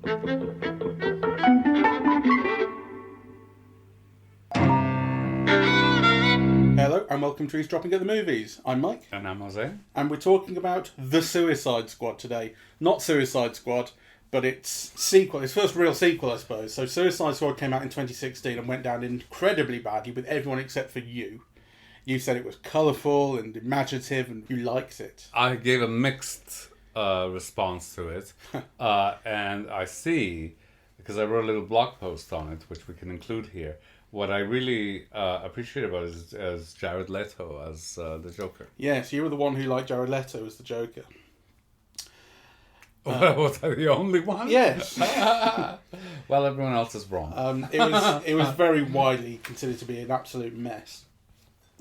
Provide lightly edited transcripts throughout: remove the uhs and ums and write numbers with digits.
Hello and welcome to Eavesdropping at the Movies. I'm Mike. And I'm Jose. And we're talking about The Suicide Squad today. Not Suicide Squad, but its sequel, its first real sequel, I suppose. So Suicide Squad came out in 2016 and went down incredibly badly with everyone except for you. You said it was colourful and imaginative and you liked it. I gave a mixed response to it. And I see, because I wrote a little blog post on it, which we can include here, what I really appreciate about it is Jared Leto as the Joker. Yes, you were the one who liked Jared Leto as the Joker. Was I the only one? Yes. Well, everyone else is wrong. It was very widely considered to be an absolute mess.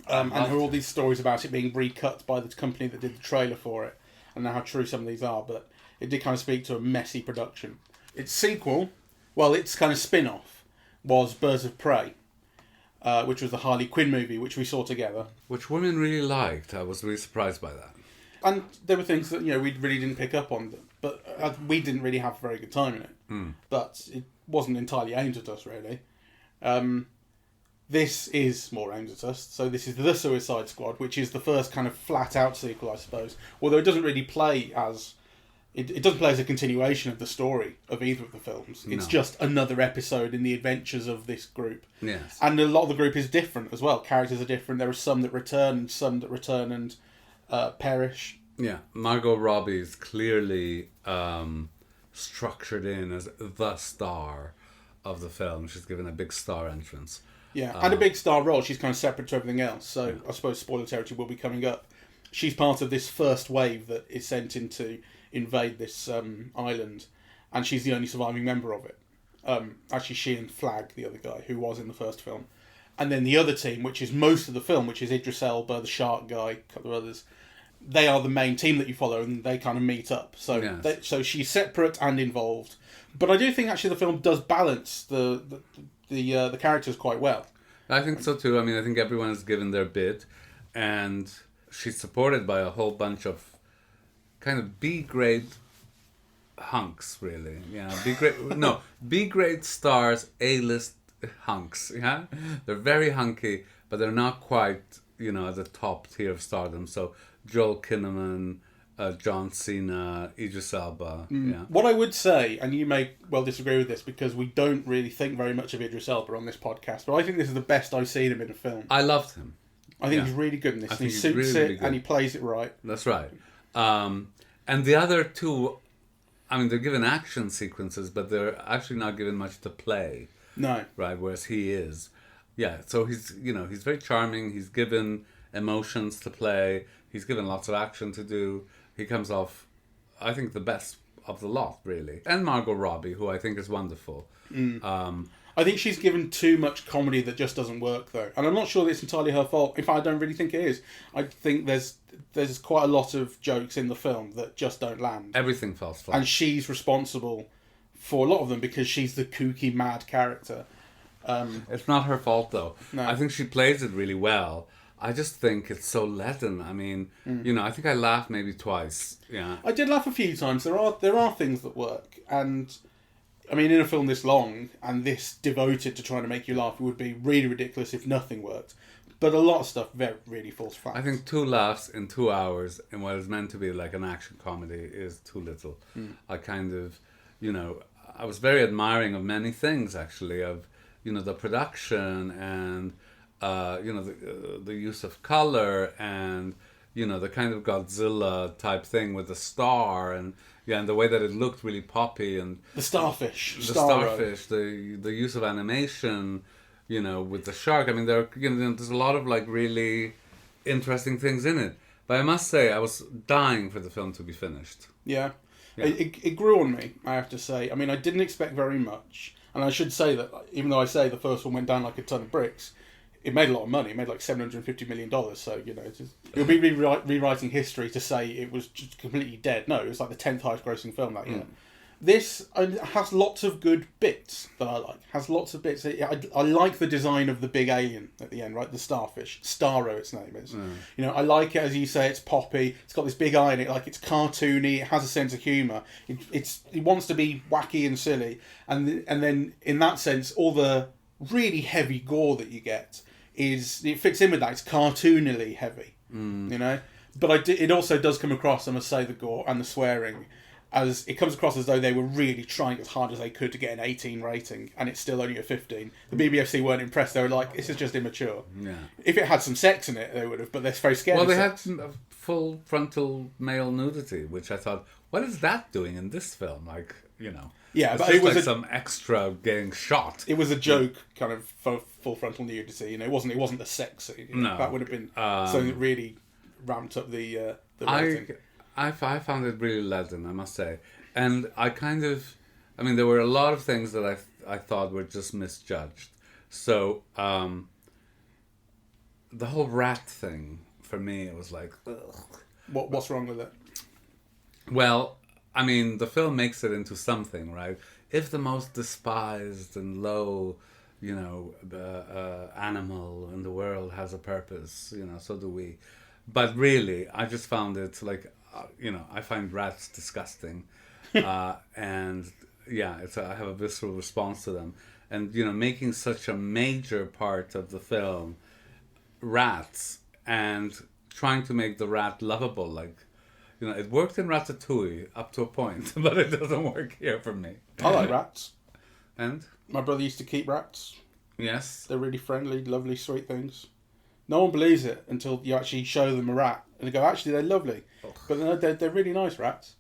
And there are all these stories about it being recut by the company that did the trailer for it. I don't know how true some of these are, but it did kind of speak to a messy production. Its sequel, well, its kind of spin-off, was Birds of Prey, which was the Harley Quinn movie, which we saw together. Which women really liked. I was really surprised by that. And there were things that, we really didn't pick up on, but we didn't really have a very good time in it. But it wasn't entirely aimed at us, really. This is more aimed at us. So this is The Suicide Squad, which is the first kind of flat-out sequel, I suppose. Although it doesn't really play as... It doesn't play as a continuation of the story of either of the films. It's just another episode in the adventures of this group. Yes. And a lot of the group is different as well. Characters are different. There are some that return and some that return and perish. Yeah. Margot Robbie is clearly structured in as the star of the film. She's given a big star entrance. Yeah, and a big star role. She's kind of separate to everything else. So I suppose spoiler territory will be coming up. She's part of this first wave that is sent in to invade this island, and she's the only surviving member of it. Actually, she and Flag, the other guy, who was in the first film. And then the other team, which is most of the film, which is Idris Elba, the shark guy, a couple of others, they are the main team that you follow, and they kind of meet up. So yes. So she's separate and involved. But I do think, actually, the film does balance the characters quite well. I think so too. I mean, I think everyone is given their bit, and she's supported by a whole bunch of kind of B-grade hunks, really. Yeah, B-grade stars, A-list hunks. Yeah, they're very hunky, but they're not quite, at the top tier of stardom. So Joel Kinnaman, John Cena, Idris Elba. Yeah. What I would say, and you may well disagree with this because we don't really think very much of Idris Elba on this podcast, but I think this is the best I've seen him in a film. I loved him. I think he's really good in this. He suits really, it really and he plays it right. That's right. And the other two, I mean, they're given action sequences, but they're actually not given much to play. No. Right, whereas he is. Yeah, so he's very charming. He's given emotions to play. He's given lots of action to do. He comes off, I think, the best of the lot, really. And Margot Robbie, who I think is wonderful. I think she's given too much comedy that just doesn't work, though. And I'm not sure that it's entirely her fault. In fact, I don't really think it is. I think there's quite a lot of jokes in the film that just don't land. Everything falls flat. And she's responsible for a lot of them because she's the kooky, mad character. It's not her fault, though. No. I think she plays it really well. I just think it's so leaden. I mean, I think I laughed maybe twice. Yeah, I did laugh a few times. There are things that work, and I mean, in a film this long and this devoted to trying to make you laugh, it would be really ridiculous if nothing worked. But a lot of stuff really falls flat. I think 2 laughs in 2 hours in what is meant to be like an action comedy is too little. I kind of, I was very admiring of many things actually, of the production and the use of color and the kind of Godzilla type thing with the star and the way that it looked really poppy and the starfish, the use of animation, with the shark. I mean, there's a lot of like really interesting things in it. But I must say, I was dying for the film to be finished. Yeah. It grew on me, I have to say. I mean, I didn't expect very much. And I should say that, even though I say the first one went down like a ton of bricks, it made a lot of money. It made like $750 million. So, it would be rewriting history to say it was just completely dead. No, it was like the 10th highest grossing film that year. This has lots of good bits that I like. Has lots of bits. I like the design of the big alien at the end, right? The starfish, Starro, its name is. You know, I like it, as you say. It's poppy. It's got this big eye in it. Like, it's cartoony. It has a sense of humour. It wants to be wacky and silly. And then in that sense, all the really heavy gore that you get it fits in with that. It's cartoonily heavy. You know, but it also does come across, I must say, the gore and the swearing, as it comes across as though they were really trying as hard as they could to get an 18 rating, and it's still only a 15. The BBFC weren't impressed. They were like, this is just immature. Yeah. If it had some sex in it, they would have, but they're very scared. Well, of they sex. had some full frontal male nudity, which I thought, what is that doing in this film? Like, you know. Yeah, it's but just it was like some extra getting shot. It was a joke, kind of full frontal nudity. You know, it wasn't the sex scene. You know? No. That would have been something that really ramped up the rating. I found it really leaden, I must say. And there were a lot of things that I thought were just misjudged. So, the whole rat thing, for me, it was like, ugh. What's wrong with it? Well, I mean, the film makes it into something, right? If the most despised and low, you know, animal in the world has a purpose, you know, so do we. But really, I just found it like, I find rats disgusting. And yeah, I have a visceral response to them. And, you know, making such a major part of the film rats and trying to make the rat lovable, like, you know, it worked in Ratatouille up to a point, but it doesn't work here for me. I like rats. And? My brother used to keep rats. Yes. They're really friendly, lovely, sweet things. No one believes it until you actually show them a rat. And they go, actually, they're lovely. Ugh. But they're really nice rats.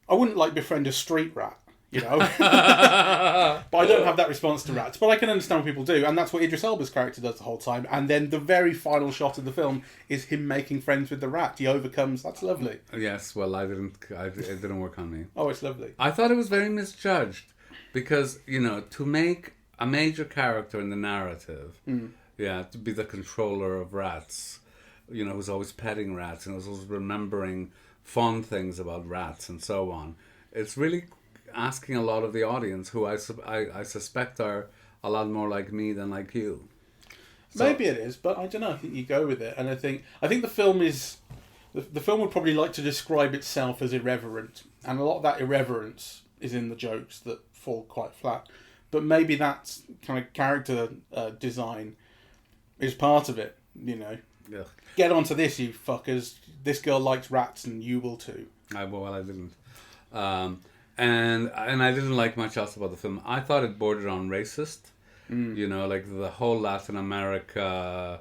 I wouldn't like befriend a street rat, you know. But I don't have that response to rats. But I can understand what people do. And that's what Idris Elba's character does the whole time. And then the very final shot of the film is him making friends with the rat. He overcomes. That's lovely. Yes, well, it didn't work on me. Oh, it's lovely. I thought it was very misjudged. Because, you know, to make a major character in the narrative, to be the controller of rats, you know, who's always petting rats and was always remembering fond things about rats and so on. It's really asking a lot of the audience, who I suspect are a lot more like me than like you. So, maybe it is, but I don't know. I think you go with it, and I think the film is the film would probably like to describe itself as irreverent, and a lot of that irreverence is in the jokes that fall quite flat. But maybe that kind of character design is part of it. You know. Yeah. Get onto this, you fuckers. This girl likes rats, and you will too. I didn't. And I didn't like much else about the film. I thought it bordered on racist. You know, like the whole Latin America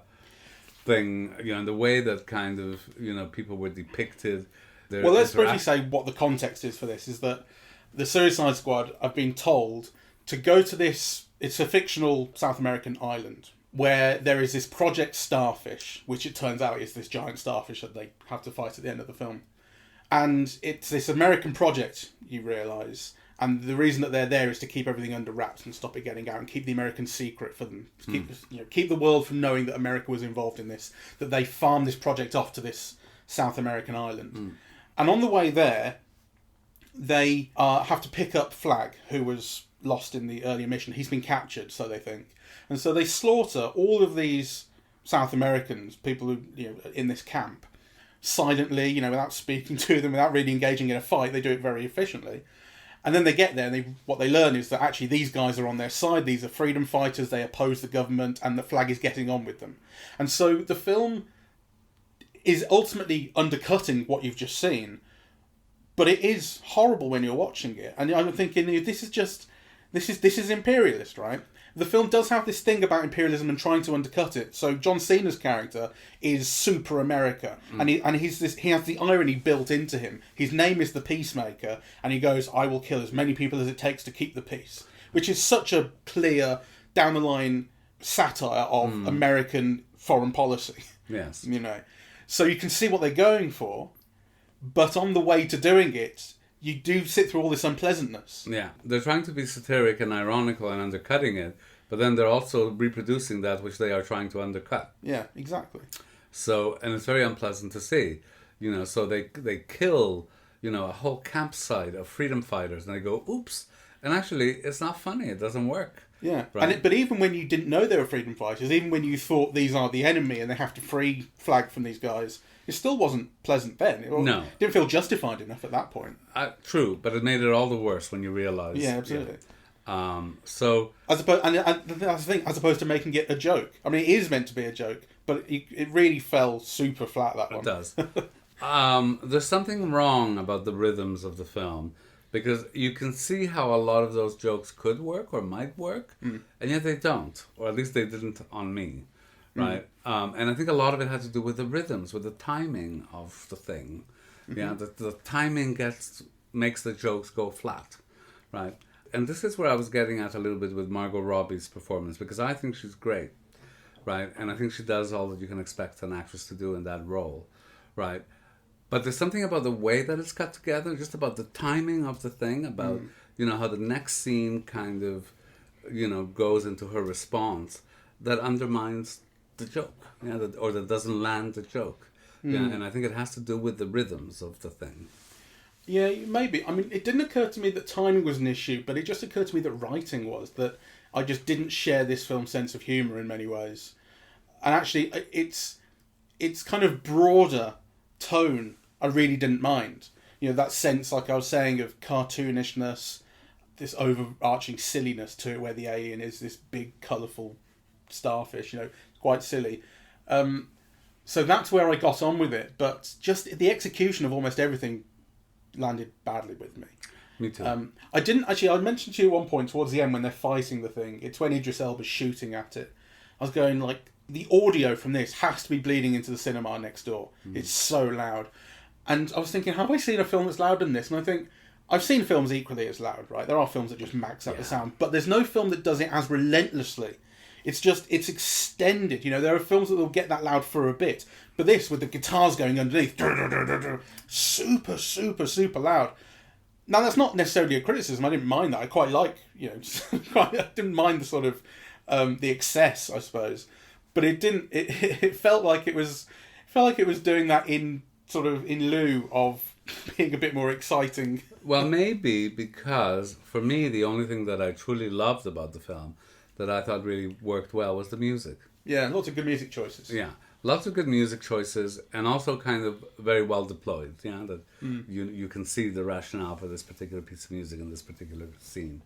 thing, you know, the way that kind of, you know, people were depicted. Well, let's briefly say what the context is for this, is that the Suicide Squad have been told to go to this, it's a fictional South American island, where there is this Project Starfish, which it turns out is this giant starfish that they have to fight at the end of the film. And it's this American project, you realise, and the reason that they're there is to keep everything under wraps and stop it getting out and keep the American secret for them. Keep the world from knowing that America was involved in this, that they farmed this project off to this South American island. And on the way there, they have to pick up Flag, who was lost in the earlier mission. He's been captured, so they think. And so they slaughter all of these South Americans, people who, you know, in this camp, silently, you know, without speaking to them, without really engaging in a fight. They do it very efficiently. And then they get there, and what they learn is that actually these guys are on their side. These are freedom fighters. They oppose the government, and the Flag is getting on with them. And so the film is ultimately undercutting what you've just seen, but it is horrible when you're watching it. And I'm thinking, this is imperialist, right? The film does have this thing about imperialism and trying to undercut it. So John Cena's character is super America, and he has the irony built into him. His name is the Peacemaker, and he goes, "I will kill as many people as it takes to keep the peace," which is such a clear down the line satire of American foreign policy. Yes, you know, so you can see what they're going for, but on the way to doing it, you do sit through all this unpleasantness. Yeah, they're trying to be satiric and ironical and undercutting it, but then they're also reproducing that which they are trying to undercut. Yeah, exactly. So, and it's very unpleasant to see, you know. So they kill, a whole campsite of freedom fighters, and they go, oops, and actually it's not funny, it doesn't work. Yeah, Right. but even when you didn't know they were freedom fighters, even when you thought these are the enemy and they have to free flag from these guys, it still wasn't pleasant then. No. Didn't feel justified enough at that point. True, but it made it all the worse when you realise. Yeah, absolutely. So As opposed, and that's the thing, as opposed to making it a joke. I mean, it is meant to be a joke, but it really fell super flat, that one. it does. There's something wrong about the rhythms of the film, because you can see how a lot of those jokes could work or might work, and yet they don't, or at least they didn't on me, right? And I think a lot of it had to do with the rhythms, with the timing of the thing. Yeah, the timing makes the jokes go flat, right? And this is where I was getting at a little bit with Margot Robbie's performance, because I think she's great, right? And I think she does all that you can expect an actress to do in that role, right? But there's something about the way that it's cut together, just about the timing of the thing, about, how the next scene kind of, goes into her response, that undermines the joke, or that doesn't land the joke. Yeah, and I think it has to do with the rhythms of the thing. Yeah, maybe. I mean, it didn't occur to me that timing was an issue, but it just occurred to me that writing was, that I just didn't share this film's sense of humour in many ways. And actually, it's kind of broader tone I really didn't mind. That sense, like I was saying, of cartoonishness, this overarching silliness to it, where the alien is this big, colourful starfish, quite silly. So that's where I got on with it, but just the execution of almost everything landed badly with me. Me too. I mentioned to you at one point towards the end when they're fighting the thing, it's when Idris Elba's shooting at it. I was going like, the audio from this has to be bleeding into the cinema next door. It's so loud. And I was thinking, have I seen a film that's louder than this? And I think, I've seen films equally as loud, right? There are films that just max out the sound, but there's no film that does it as relentlessly. It's extended. There are films that will get that loud for a bit, but this, with the guitars going underneath, super, super, super loud. Now, that's not necessarily a criticism. I didn't mind that. I quite like, I didn't mind the sort of, the excess, I suppose. But it didn't, it felt like it was doing that in lieu of being a bit more exciting. Well, maybe because, for me, the only thing that I truly loved about the film, that I thought really worked well, was the music. Yeah, lots of good music choices. Yeah, lots of good music choices, and also kind of very well deployed. Yeah, that you can see the rationale for this particular piece of music in this particular scene.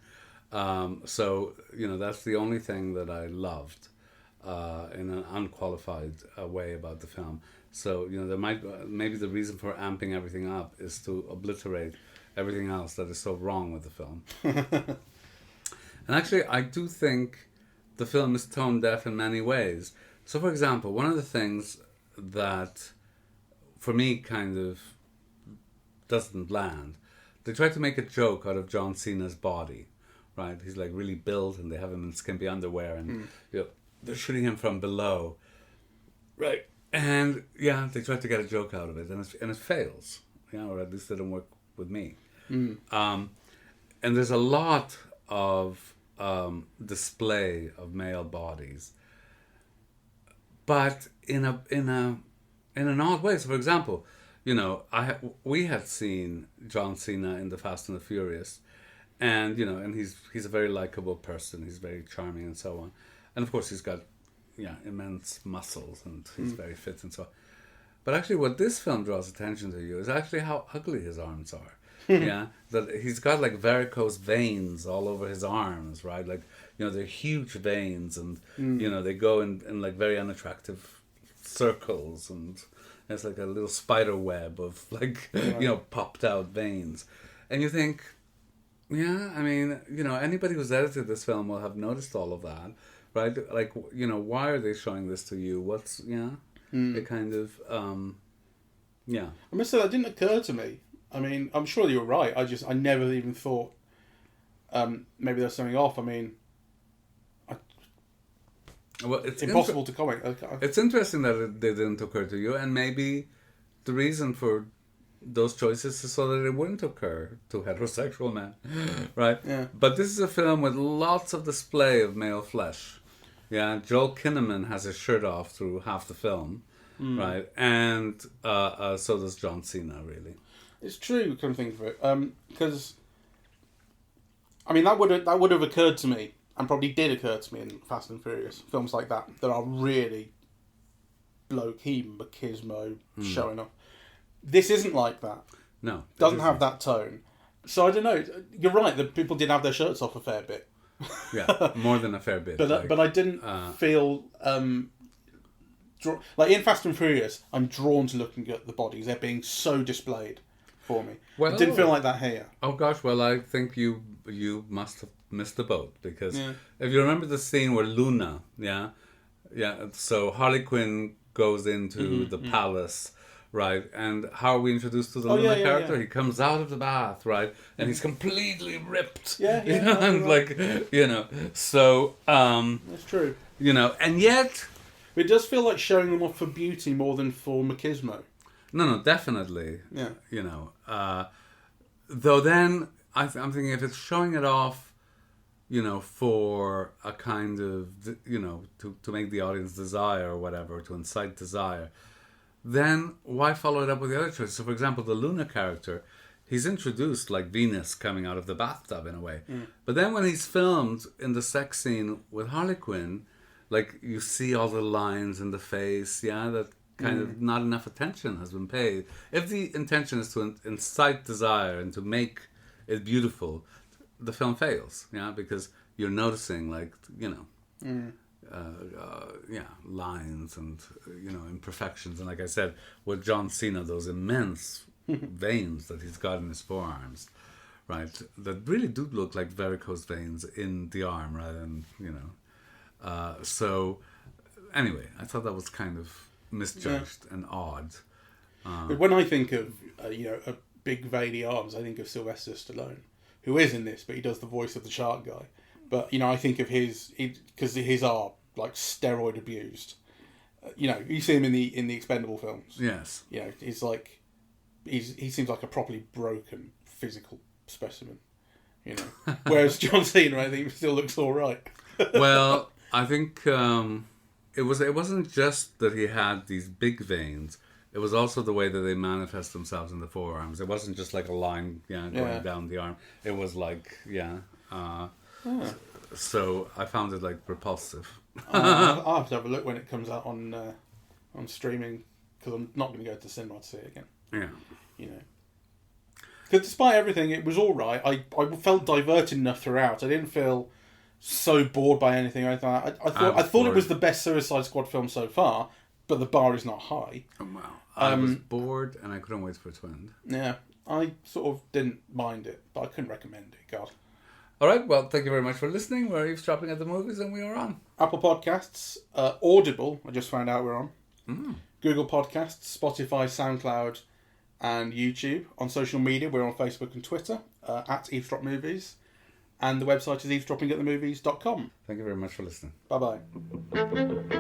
So that's the only thing that I loved in an unqualified way about the film. So there maybe the reason for amping everything up is to obliterate everything else that is so wrong with the film. And actually, I do think the film is tone deaf in many ways. So, for example, one of the things that, for me, kind of doesn't land, they try to make a joke out of John Cena's body, right? He's like really built, and they have him in skimpy underwear, and they're shooting him from below, right? And they try to get a joke out of it, and it fails, or at least it didn't work with me. And there's a lot of display of male bodies, but in an odd way. So, for example, we had seen John Cena in The Fast and the Furious, and and he's a very likable person. He's very charming and so on, and of course he's got immense muscles, and he's very fit and so on. But actually, what this film draws attention to you is actually how ugly his arms are. That he's got like varicose veins all over his arms, right? Like, they're huge veins, and they go in like very unattractive circles, and it's like a little spider web of like popped out veins. And you think, I mean, anybody who's edited this film will have noticed all of that, right? Like, why are they showing this to you? What's it kind of I must say that didn't occur to me. I mean, I'm sure you're right. I never even thought maybe there's something off. I mean, well, it's impossible to comment. It's interesting that they didn't occur to you, and maybe the reason for those choices is so that it wouldn't occur to heterosexual men, right? Yeah. But this is a film with lots of display of male flesh. Yeah, Joel Kinnaman has his shirt off through half the film, right? And so does John Cena, really. It's true, come to think of it. Because, I mean, that would have occurred to me, and probably did occur to me in Fast and Furious, films like that are really low-key machismo showing off. This isn't like that. No. Doesn't have that tone. So I don't know. You're right that people did have their shirts off a fair bit. Yeah, more than a fair bit. But I didn't feel like in Fast and Furious. I'm drawn to looking at the bodies. They're being so displayed for me. Well, it didn't feel like that here. Oh gosh, well I think you must have missed the boat, because if you remember the scene where Luna, so Harley Quinn goes into the palace. Right, and how are we introduced to the Luna character? Yeah. He comes out of the bath, right, and he's completely ripped. And right. So that's true. And yet it does feel like showing them off for beauty more than for machismo. No, definitely. Yeah. Though then I'm thinking if it's showing it off, for a kind of, to make the audience desire or whatever, to incite desire. Then why follow it up with the other choices? So, for example, the Luna character, he's introduced like Venus coming out of the bathtub in a way. But then when he's filmed in the sex scene with Harley Quinn, like you see all the lines in the face, that kind of not enough attention has been paid. If the intention is to incite desire and to make it beautiful, the film fails, because you're noticing lines and imperfections, and like I said, with John Cena, those immense veins that he's got in his forearms, right? That really do look like varicose veins in the arm rather than So anyway, I thought that was kind of misjudged and odd. But when I think of a big veiny arms, I think of Sylvester Stallone, who is in this, but he does the voice of the shark guy. But I think of his because his are like steroid abused. You see him in the Expendable films. Yes. He's like he seems like a properly broken physical specimen. Whereas John Cena, I think, still looks all right. Well, I think it wasn't just that he had these big veins. It was also the way that they manifest themselves in the forearms. It wasn't just like a line, going down the arm. It was like, So I found it like repulsive. I'll have to have a look when it comes out on streaming, because I'm not going to go to the cinema to see it again. Yeah. Because despite everything, it was all right. I felt diverted enough throughout. I didn't feel so bored by anything or anything like that. I thought it was the best Suicide Squad film so far, but the bar is not high. Oh, wow. I was bored and I couldn't wait for it to end. Yeah, I sort of didn't mind it, but I couldn't recommend it. God. All right, well, thank you very much for listening. We're eavesdropping at the movies, and we are on Apple Podcasts, Audible, I just found out we're on, Google Podcasts, Spotify, SoundCloud, and YouTube. On social media, we're on Facebook and Twitter, at Eavesdrop Movies, and the website is eavesdroppingatthemovies.com. Thank you very much for listening. Bye-bye.